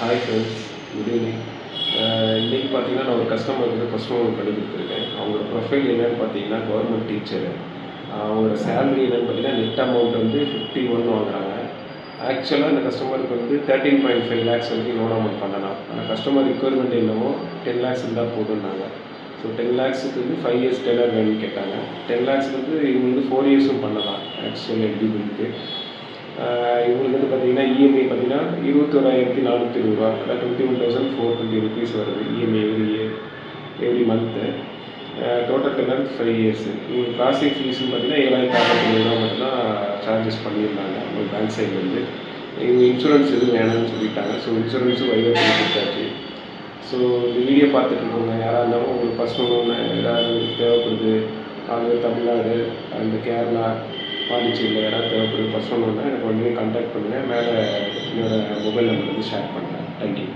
Hi friends, good evening. இன்றைக்கி பார்த்தீங்கன்னா நான் ஒரு கஸ்டமருக்கு ஃபஸ்ட் லோன் பண்ணி கொடுத்துருக்கேன். அவங்களோட ப்ரொஃபைல் என்னென்னு பார்த்தீங்கன்னா கவர்மெண்ட் டீச்சரு. அவங்களோட சேலரி என்னென்னு பார்த்தீங்கன்னா நெட் அமௌண்ட் வந்து 51 வாங்குறாங்க. ஆக்சுவலாக இந்த கஸ்டமருக்கு வந்து 13.5 lakhs வரைக்கும் லோன் அமௌண்ட் பண்ணலாம். ஆனால் கஸ்டமர் ரிக்குவயர்மெண்ட் என்னவோ 10 lakhs இருந்தால் போதும்னாங்க. ஸோ 10 lakhsக்கு வந்து 5 years டெனர் வேணும்னு கேட்டாங்க. 10 lakhs வந்து இவங்க வந்து 4 yearsம் பண்ணலாம் ஆக்சுவல் எலிஜிபிலிட்டி. இவங்களுக்கு வந்து பார்த்தீங்கன்னா இஎம்ஐ பார்த்தீங்கன்னா 21,420 ரூபா, அதாவது 21,420 rupees வருது EMI every month. Total tenure 5 years. இவங்களுக்கு ப்ராசஸிங் ஃபீஸ்னு பார்த்தீங்கன்னா 7,620 ரூபா மட்டும்தான் சார்ஜஸ் பண்ணியிருந்தாங்க அவங்க பேங்க் சைட்லேருந்து. இவங்க இன்சூரன்ஸ் எதுவும் வேணாம்னு சொல்லிட்டாங்க. ஸோ இன்சூரன்ஸும் வைவர் பண்ணி கொடுத்தாச்சு. ஸோ இந்த வீடியோ பார்த்துட்டு இருக்கவங்க யாராக இருந்தாலும் உங்களுக்கு பர்சனல் லோன் ஏதாவது தேவைப்படுது, அது தமிழ்நாடு அண்ட் கேரளா பாண்டிச்சேரியில் யாராவது தேவைப்படுது பர்சனல் லோன்னா எனக்கு உடனே கான்டாக்ட் பண்ணுங்கள். மேலே என்னோடய மொபைல் நம்பர் வந்து ஷேர் பண்ணுறேன். தேங்க்யூ.